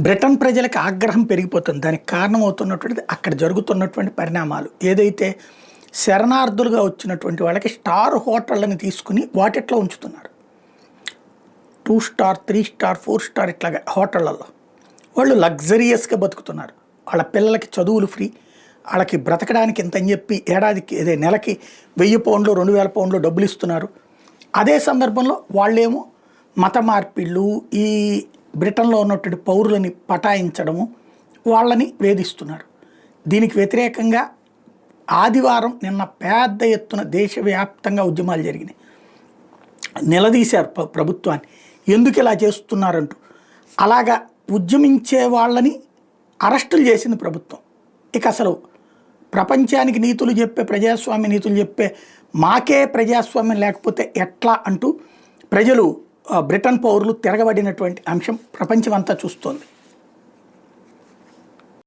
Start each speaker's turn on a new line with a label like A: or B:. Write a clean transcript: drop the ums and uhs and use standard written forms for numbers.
A: Britain ప్రజలకు ఆగ్రహం పెరిగిపోతుంది. దానికి కారణమవుతున్నటువంటిది అక్కడ జరుగుతున్నటువంటి పరిణామాలు. ఏదైతే శరణార్థులుగా వచ్చినటువంటి వాళ్ళకి స్టార్ హోటళ్ళని తీసుకుని వాటిట్లో ఉంచుతున్నారు. 2 స్టార్, 3 స్టార్, 4 స్టార్ ఇట్లాగా హోటళ్ళల్లో వాళ్ళు లగ్జరియస్గా బతుకుతున్నారు. వాళ్ళ పిల్లలకి చదువులు ఫ్రీ, వాళ్ళకి బ్రతకడానికి ఎంత అని చెప్పి ఏడాదికి నెలకి 1000 పౌండ్లు 2000 పౌండ్లు డబ్బులు ఇస్తున్నారు. అదే సందర్భంలో వాళ్ళేమో మత మార్పిళ్ళు, ఈ బ్రిటన్లో ఉన్నటువంటి పౌరులని పటాయించడము, వాళ్ళని వేధిస్తున్నారు. దీనికి వ్యతిరేకంగా ఆదివారం నిన్న పెద్ద ఎత్తున దేశవ్యాప్తంగా ఉద్యమాలు జరిగినాయి. నిలదీశారు ప్రభుత్వాన్ని, ఎందుకు ఇలా చేస్తున్నారంటూ. అలాగా ఉద్యమించే వాళ్ళని అరెస్టులు చేసింది ప్రభుత్వం. ఇక అసలు ప్రపంచానికి నీతులు చెప్పే, ప్రజాస్వామ్య నీతులు చెప్పే మాకే ప్రజాస్వామ్యం లేకపోతే ఎట్లా అంటూ ప్రజలు, బ్రిటన్ పౌరులు తిరగబడినటువంటి అంశం ప్రపంచమంతా చూస్తోంది.